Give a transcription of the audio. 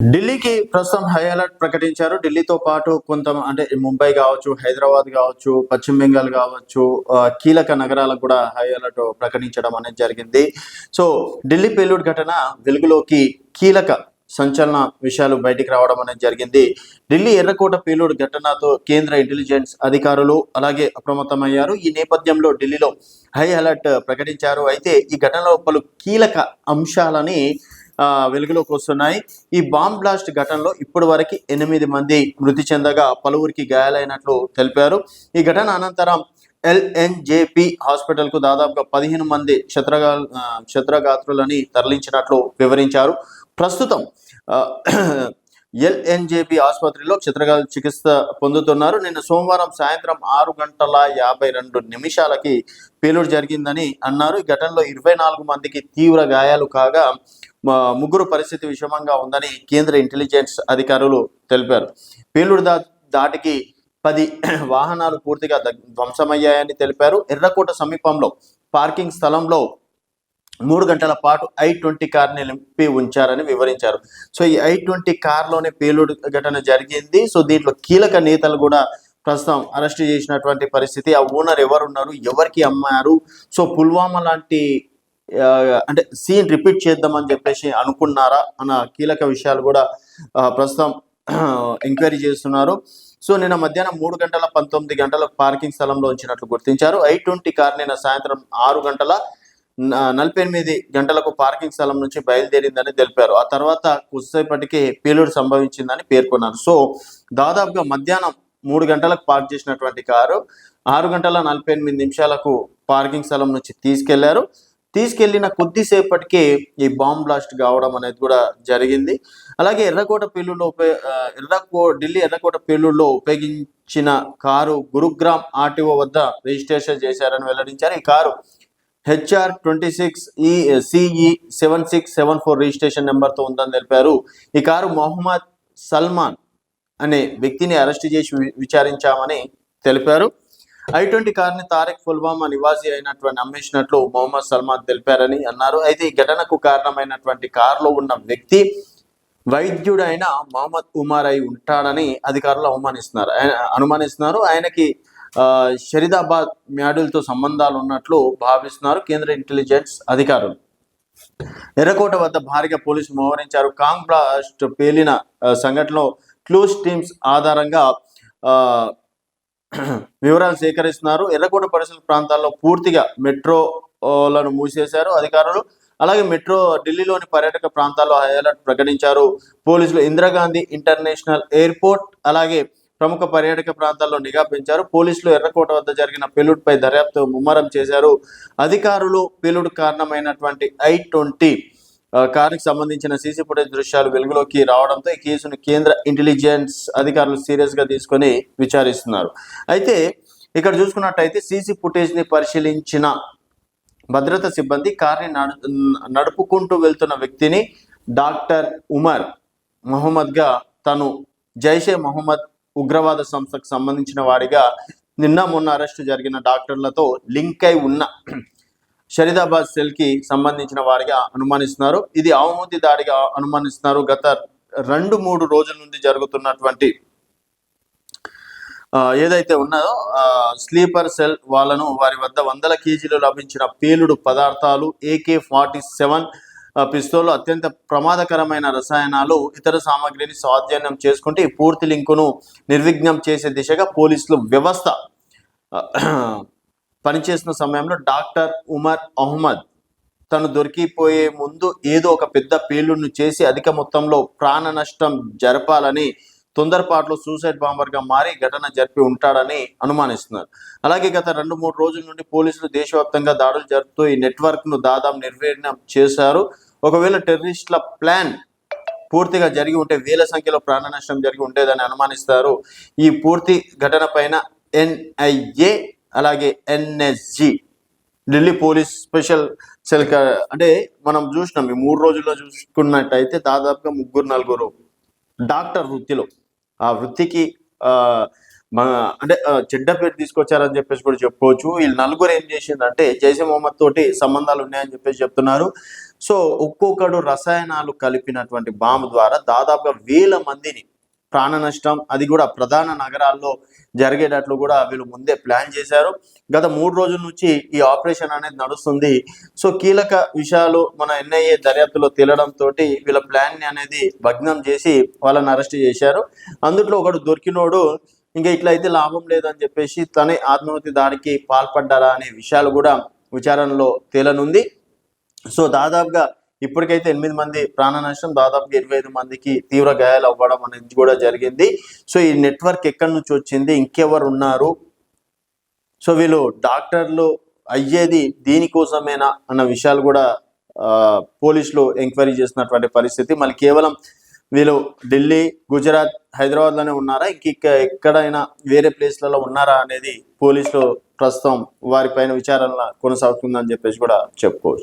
ఢిల్లీకి ప్రస్తుతం high alert ప్రకటించారు. ఢిల్లీతో పాటు కొంత అంటే ముంబై కావచ్చు, హైదరాబాద్ కావచ్చు, పశ్చిమ బెంగాల్ కావచ్చు, కీలక నగరాలకు కూడా హై అలర్ట్ ప్రకటించడం అనేది జరిగింది. సో ఢిల్లీ పేలుడు ఘటన వెలుగులోకి కీలక సంచలన విషయాలు బయటికి రావడం అనేది జరిగింది. ఢిల్లీ ఎర్రకోట పేలుడు ఘటనతో కేంద్ర ఇంటెలిజెన్స్ అధికారులు అలాగే అప్రమత్తమయ్యారు. ఈ నేపథ్యంలో ఢిల్లీలో హై అలర్ట్ ప్రకటించారు. అయితే ఈ ఘటనలో పలు కీలక అంశాలని వెలుగులోకి వస్తున్నాయి. ఈ బాంబ్ బ్లాస్ట్ ఘటనలో ఇప్పటి వరకు 8 మంది మృతి చెందగా పలువురికి గాయాలైనట్లు తెలిపారు. ఈ ఘటన అనంతరం ఎల్ఎన్జేపీ హాస్పిటల్కు దాదాపుగా 15 మంది క్షతగాత్రులని తరలించినట్లు వివరించారు. ప్రస్తుతం ఎల్ఎన్జేపీ ఆసుపత్రిలో క్షతగాత్రులు చికిత్స పొందుతున్నారు. నిన్న సోమవారం సాయంత్రం 6:52 పేలుడు జరిగిందని అన్నారు. ఈ ఘటనలో 24 మందికి తీవ్ర గాయాలు కాగా ముగ్గురు పరిస్థితి విషమంగా ఉందని కేంద్ర ఇంటెలిజెన్స్ అధికారులు తెలిపారు. పేలుడు దాటికి 10 వాహనాలు పూర్తిగా ధ్వంసమయ్యాయని తెలిపారు. ఎర్రకోట సమీపంలో పార్కింగ్ స్థలంలో 3 గంటల పాటు I-20 కార్ని నింపి ఉంచారని వివరించారు. సో ఈ I-20 కార్లోనే పేలుడు ఘటన జరిగింది. సో దీంట్లో కీలక నేతలు కూడా ప్రస్తుతం అరెస్ట్ చేసినటువంటి పరిస్థితి. ఆ ఓనర్ ఎవరున్నారు, ఎవరికి అమ్మారు, సో పుల్వామా లాంటి అంటే సీన్ రిపీట్ చేద్దామని చెప్పేసి అనుకున్నారా అన్న కీలక విషయాలు కూడా ప్రస్తుతం ఎంక్వైరీ చేస్తున్నారు. సో నిన్న మధ్యాహ్నం 3:19 పార్కింగ్ స్థలంలో ఉంచినట్లు గుర్తించారు. I-20 కార్ నిన్న సాయంత్రం 6:48 పార్కింగ్ స్థలం నుంచి బయలుదేరిందని తెలిపారు. ఆ తర్వాత కొద్దిసేపటికి పేలుడు సంభవించిందని పేర్కొన్నారు. సో దాదాపుగా మధ్యాహ్నం 3 గంటలకు పార్క్ చేసినటువంటి కారు 6:48 పార్కింగ్ స్థలం నుంచి తీసుకెళ్లిన కొద్దిసేపటికే ఈ బాంబ్ బ్లాస్ట్ కావడం అనేది కూడా జరిగింది. అలాగే ఢిల్లీ ఎర్రకోట పేలుడులో ఉపయోగించిన కారు గురుగ్రామ్ ఆర్టీఓ వద్ద రిజిస్ట్రేషన్ చేశారని వెల్లడించారు. ఈ కారు HR26CE7674 రిజిస్ట్రేషన్ నెంబర్తో ఉందని తెలిపారు. ఈ కారు మొహమ్మద్ సల్మాన్ అనే వ్యక్తిని అరెస్ట్ చేసి విచారించామని తెలిపారు. I-20 కార్ని తారిక్ పుల్వామా నివాసి అయినటువంటి అమ్మేసినట్లు మొహమ్మద్ సల్మాన్ తెలిపారని అన్నారు. అయితే ఈ ఘటనకు కారణమైనటువంటి కారులో ఉన్న వ్యక్తి వైద్యుడైన మహమ్మద్ ఉమర్ అయి ఉంటాడని అధికారులు అనుమానిస్తున్నారు. ఆయనకి షరీదాబాద్ మ్యాడుల్తో సంబంధాలు ఉన్నట్లు భావిస్తున్నారు కేంద్ర ఇంటెలిజెన్స్ అధికారులు. ఎర్రకోట వద్ద భారీగా పోలీసులు మోహరించారు. కాంగ్ బ్లాస్ట్ పేలిన సంఘటనలో క్లూస్ టీమ్స్ ఆధారంగా వివరాలు సేకరిస్తున్నారు. ఎర్రకోట పరిసర ప్రాంతాల్లో పూర్తిగా మెట్రోలను మూసేశారు అధికారులు. అలాగే ఢిల్లీలోని పర్యాటక ప్రాంతాల్లో హై అలర్ట్ ప్రకటించారు పోలీసులు. ఇందిరాగాంధీ ఇంటర్నేషనల్ ఎయిర్పోర్ట్ అలాగే ప్రముఖ పర్యాటక ప్రాంతాల్లో నిఘా పెంచారు. పోలీసులు ఎర్రకోట వద్ద జరిగిన పేలుడుపై దర్యాప్తు ముమ్మరం చేశారు. అధికారులు పేలుడు కారణమైనటువంటి I-20 కారుకి సంబంధించిన సీసీ ఫుటేజ్ దృశ్యాలు వెలుగులోకి రావడంతో ఈ కేసును కేంద్ర ఇంటెలిజెన్స్ అధికారులు సీరియస్గా తీసుకొని విచారిస్తున్నారు. అయితే ఇక్కడ చూసుకున్నట్టయితే సీసీ ఫుటేజ్ని పరిశీలించిన భద్రతా సిబ్బంది కార్ని నడుపుకుంటూ వెళ్తున్న వ్యక్తిని డాక్టర్ ఉమర్ మొహమ్మద్గా తను జైషే మొహమ్మద్ ఉగ్రవాద సంస్థకు సంబంధించిన వాడిగా నిన్న మొన్న అరెస్టు జరిగిన డాక్టర్లతో లింక్ అయి ఉన్న షరీదాబాద్ సెల్కి సంబంధించిన వారిగా అనుమానిస్తున్నారు. ఇది అవమూతి దాడిగా అనుమానిస్తున్నారు. గత 2-3 రోజుల నుండి జరుగుతున్నటువంటి ఏదైతే ఉన్నదో స్లీపర్ సెల్ వాళ్ళను వారి వద్ద 100 కేజీలు లభించిన పేలుడు పదార్థాలు, AK-47 పిస్తోలు, అత్యంత ప్రమాదకరమైన రసాయనాలు, ఇతర సామాగ్రిని స్వాధీనం చేసుకుంటే ఈ పూర్తి లింకును నిర్విఘ్నం చేసే దిశగా పోలీసులు వ్యవస్థ పనిచేసిన సమయంలో డాక్టర్ ఉమర్ అహ్మద్ తను దొరికిపోయే ముందు ఏదో ఒక పెద్ద పేలుడును చేసి అధిక మొత్తంలో ప్రాణ నష్టం జరపాలని తొందరపాటులో సూసైడ్ బాంబర్గా మారి ఘటన జరిపి ఉంటాడని అనుమానిస్తున్నారు. అలాగే గత 2-3 రోజుల నుండి పోలీసులు దేశవ్యాప్తంగా దాడులు జరుపుతూ ఈ నెట్వర్క్ను దాదాపు నిర్వీర్యం చేశారు. ఒకవేళ టెర్రరిస్టుల ప్లాన్ పూర్తిగా జరిగి ఉంటే వేల సంఖ్యలో ప్రాణ నష్టం జరిగి ఉండేదని అనుమానిస్తారు. ఈ పూర్తి ఘటన పైన NIA అలాగే NSG Delhi police special cell అంటే మనం చూసినాం ఈ 3 రోజుల్లో చూసుకున్నట్టయితే దాదాపుగా 3-4 డాక్టర్ వృత్తిలో ఆ వృత్తికి అంటే చెడ్డ పేరు తీసుకొచ్చారని చెప్పేసి కూడా చెప్పుకోవచ్చు. వీళ్ళు నలుగురు ఏం చేసిందంటే జైషే మొహమ్మద్ తోటి సంబంధాలు ఉన్నాయని చెప్పేసి చెప్తున్నారు. సో ఒక్కొక్కడు రసాయనాలు కలిపినటువంటి బాంబు ద్వారా దాదాపుగా 1000 మందిని ప్రాణ నష్టం, అది కూడా ప్రధాన నగరాల్లో జరిగేటట్లు కూడా వీళ్ళు ముందే ప్లాన్ చేశారు. గత 3 రోజుల నుంచి ఈ ఆపరేషన్ అనేది నడుస్తుంది. సో కీలక విషయాలు మన ఎన్ఐఏ దర్యాప్తులో తేలడంతో వీళ్ళ ప్లాన్ ని అనేది భగ్నం చేసి వాళ్ళని అరెస్ట్ చేశారు. అందుట్లో ఒకడు దొరికినోడు ఇంకా ఇట్లా అయితే లాభం లేదని చెప్పేసి తనే ఆత్మహత్య దాడికి పాల్పడ్డారా అనే విషయాలు కూడా విచారణలో తేలనుంది. సో దాదాపుగా ఇప్పటికైతే 8 మంది ప్రాణ నష్టం, దాదాపుగా 25 మందికి తీవ్ర గాయాలు అవ్వడం అనేది కూడా జరిగింది. సో ఈ నెట్వర్క్ ఎక్కడి నుంచి వచ్చింది, ఇంకెవరు ఉన్నారు, సో వీళ్ళు డాక్టర్లు అయ్యేది దీనికోసమేనా అన్న విషయాలు కూడా పోలీసులు ఎంక్వైరీ చేసినటువంటి పరిస్థితి. మళ్ళీ కేవలం వీళ్ళు ఢిల్లీ, గుజరాత్, హైదరాబాద్లోనే ఉన్నారా, ఎక్కడైనా వేరే ప్లేస్లలో ఉన్నారా అనేది పోలీసులు ప్రస్తుతం వారిపైన విచారణ కొనసాగుతుందని చెప్పేసి కూడా చెప్పుకోవచ్చు.